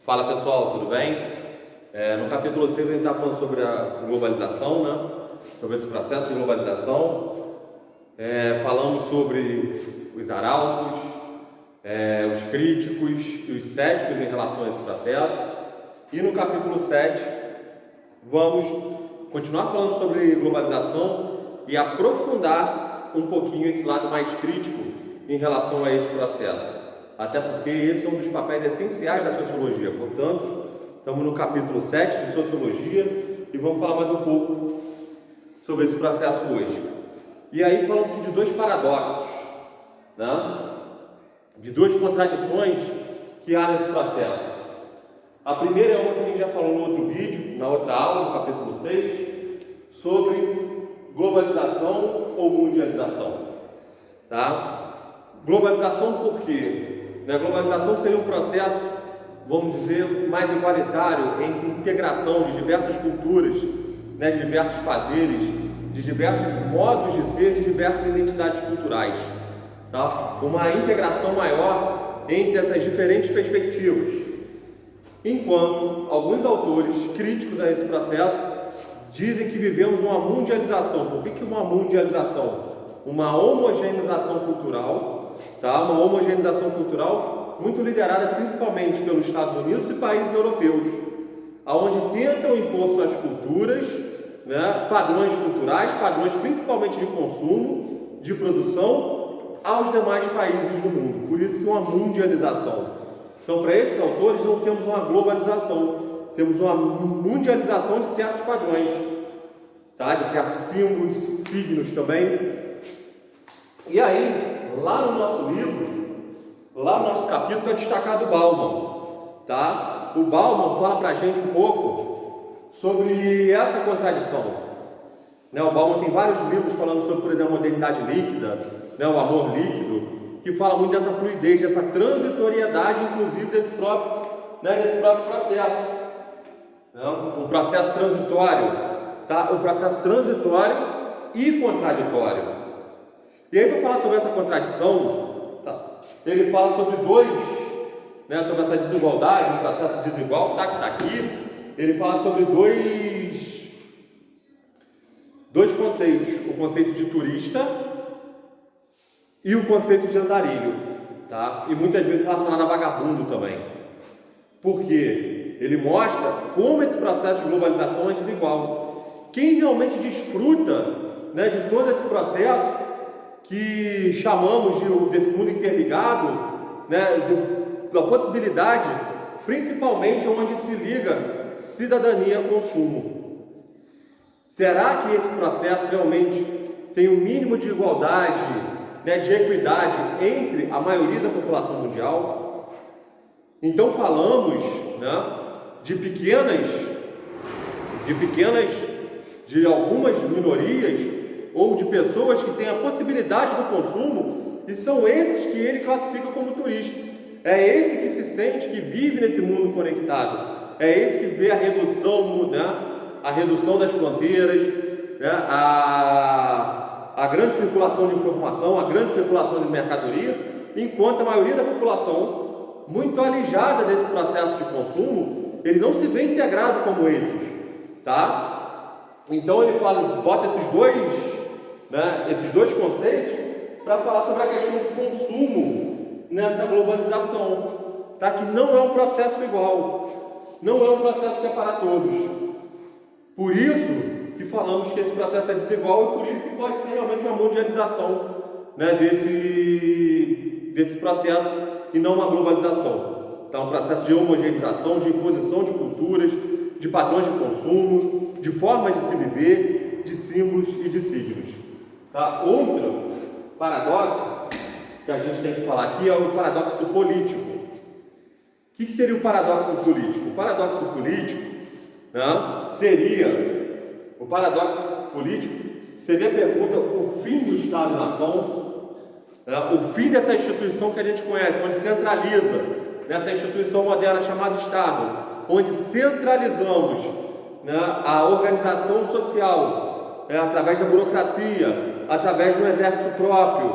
Fala pessoal, tudo bem? No capítulo 6 a gente está falando sobre a globalização, né? Sobre esse processo de globalização. Falamos sobre os arautos, os críticos e os céticos em relação a esse processo. E no capítulo 7 vamos continuar falando sobre globalização e aprofundar um pouquinho esse lado mais crítico em relação a esse processo. Até porque esse é um dos papéis essenciais da sociologia. Portanto, estamos no capítulo 7 de Sociologia e vamos falar mais um pouco sobre esse processo hoje. E aí falamos de dois paradoxos, né? De duas contradições que há nesse processo. A primeira é uma que a gente já falou no outro vídeo, na outra aula, no capítulo 6, sobre globalização ou mundialização. Tá? Globalização por quê? A globalização seria um processo, vamos dizer, mais igualitário entre integração de diversas culturas, de diversos fazeres, de diversos modos de ser, de diversas identidades culturais. Tá? Uma integração maior entre essas diferentes perspectivas. Enquanto alguns autores críticos a esse processo dizem que vivemos uma mundialização. Por que uma mundialização? Uma homogeneização cultural, tá? Uma homogeneização cultural muito liderada principalmente pelos Estados Unidos e países europeus, aonde tentam impor suas culturas, padrões culturais, padrões principalmente de consumo, de produção, aos demais países do mundo. Por isso que uma mundialização. Então, para esses autores, não temos uma globalização, temos uma mundialização de certos padrões, tá? De certos símbolos, signos também. E aí, lá no nosso livro, lá no nosso capítulo, está destacado o Bauman, tá? O Bauman fala para a gente um pouco sobre essa contradição. O Bauman tem vários livros falando sobre, por exemplo, a modernidade líquida, o amor líquido, que fala muito dessa fluidez, dessa transitoriedade, inclusive, desse próprio processo. Um processo transitório, tá? Um processo transitório e contraditório. E aí, para falar sobre essa contradição, ele fala sobre sobre essa desigualdade, um processo desigual, que está aqui. Ele fala sobre dois conceitos: o conceito de turista e o conceito de andarilho, tá? E muitas vezes relacionado a vagabundo também. Porque ele mostra como esse processo de globalização é desigual. Quem realmente desfruta, de todo esse processo que chamamos desse mundo interligado, da possibilidade, principalmente onde se liga cidadania a consumo. Será que esse processo realmente tem um mínimo de igualdade, de equidade entre a maioria da população mundial? Então falamos de algumas minorias ou de pessoas que têm a possibilidade do consumo, e são esses que ele classifica como turista. É esse que se sente que vive nesse mundo conectado. É esse que vê a redução das fronteiras, a grande circulação de informação, a grande circulação de mercadoria, enquanto a maioria da população, muito alijada desse processo de consumo, ele não se vê integrado como esses, tá? Então ele bota esses dois conceitos para falar sobre a questão do consumo nessa globalização, tá? Que não é um processo igual, não é um processo que é para todos. Por isso que falamos que esse processo é desigual e por isso que pode ser realmente uma mundialização, desse processo e não uma globalização. Então, um processo de homogeneização, de imposição de culturas, de padrões de consumo, de formas de se viver, de símbolos e de signos. Tá? Outro paradoxo que a gente tem que falar aqui é o paradoxo do político. O que seria o paradoxo do político? O paradoxo do político seria a pergunta: o fim do Estado-nação, o fim dessa instituição que a gente conhece, onde centraliza, nessa instituição moderna chamada Estado, onde centralizamos a organização social através da burocracia, através de um exército próprio,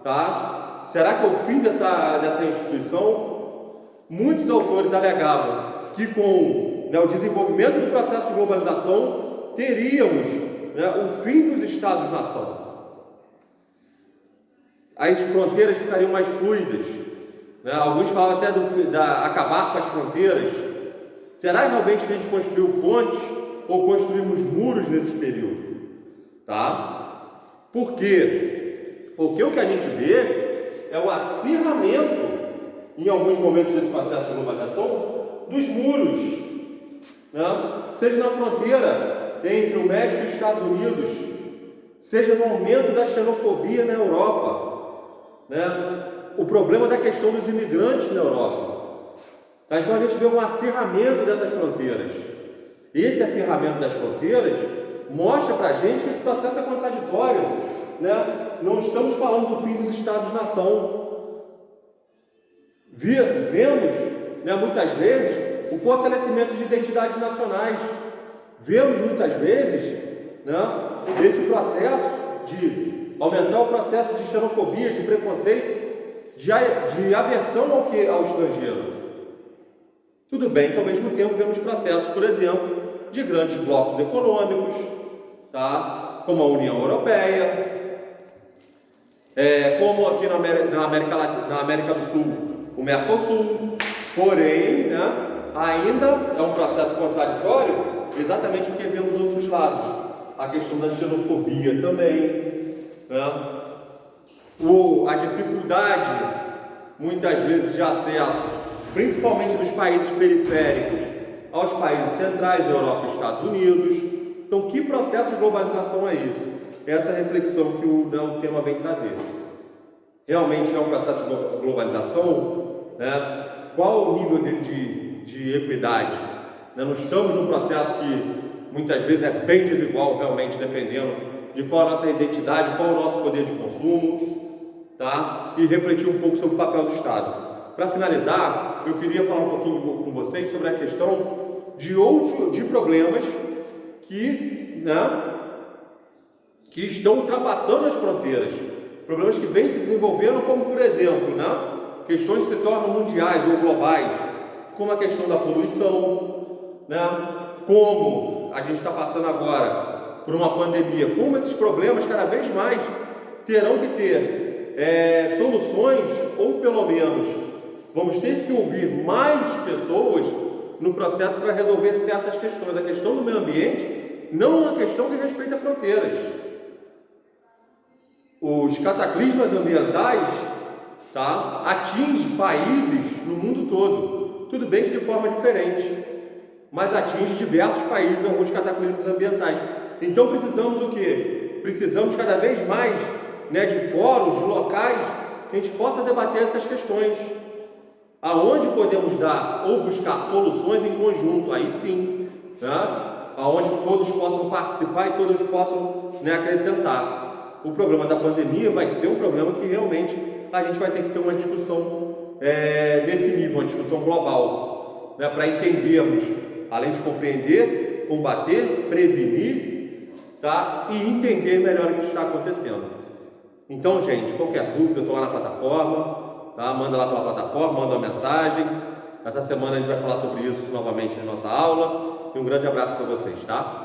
tá? Será que é o fim dessa instituição? muitos autores alegavam que com, né, o desenvolvimento do processo de globalização teríamos, né, o fim dos Estados-nação. As fronteiras ficariam mais fluidas, né? Alguns falam até acabar com as fronteiras. Será realmente que a gente construiu pontes ou construímos muros nesse período? Tá? Por quê? Porque o que a gente vê é o acirramento, em alguns momentos desse processo de globalização, dos muros, né? Seja na fronteira entre o México e os Estados Unidos, seja no aumento da xenofobia na Europa, né? O problema da questão dos imigrantes na Europa. Tá? Então a gente vê um acirramento dessas fronteiras. Esse acirramento das fronteiras mostra para a gente que esse processo é contraditório, né? Não estamos falando do fim dos Estados-nação. Vemos, né, muitas vezes o fortalecimento de identidades nacionais. Vemos muitas vezes, né, esse processo de aumentar o processo de xenofobia, de preconceito, de aversão ao estrangeiro. Tudo bem que ao mesmo tempo vemos processos, por exemplo, de grandes blocos econômicos, tá? Como a União Europeia, como aqui na América do Sul, o Mercosul. Porém, né, ainda é um processo contraditório, exatamente porque vemos outros lados. A questão da xenofobia também, né? A dificuldade, muitas vezes, de acesso, principalmente dos países periféricos, aos países centrais, Europa e Estados Unidos. Então, que processo de globalização é isso? Essa reflexão que o tema vem trazer. Realmente é um processo de globalização, né? Qual o nível dele de equidade? Né? Não estamos num processo que muitas vezes é bem desigual, realmente, dependendo de qual a nossa identidade, qual o nosso poder de consumo, tá? E refletir um pouco sobre o papel do Estado. Para finalizar, eu queria falar um pouquinho com vocês sobre a questão de problemas que estão ultrapassando as fronteiras, problemas que vêm se desenvolvendo, como por exemplo, questões que se tornam mundiais ou globais, como a questão da poluição, como a gente está passando agora por uma pandemia, como esses problemas cada vez mais terão que ter soluções, ou pelo menos vamos ter que ouvir mais pessoas no processo para resolver certas questões. A questão do meio ambiente não é uma questão que respeita fronteiras. Os cataclismas ambientais, tá, atingem países no mundo todo. Tudo bem que de forma diferente, mas atinge diversos países alguns cataclismos ambientais. Então precisamos o quê? Precisamos cada vez mais, de fóruns, de locais, que a gente possa debater essas questões. Aonde podemos dar ou buscar soluções em conjunto, aí sim, aonde todos possam participar e todos possam acrescentar. O problema da pandemia vai ser um problema que realmente a gente vai ter que ter uma discussão nesse nível, uma discussão global, para entendermos, além de compreender, combater, prevenir, tá? E entender melhor o que está acontecendo. Então, gente, qualquer dúvida, eu estou lá na plataforma. Tá? Manda lá pela plataforma, manda uma mensagem. Essa semana a gente vai falar sobre isso novamente na nossa aula. E um grande abraço para vocês, tá?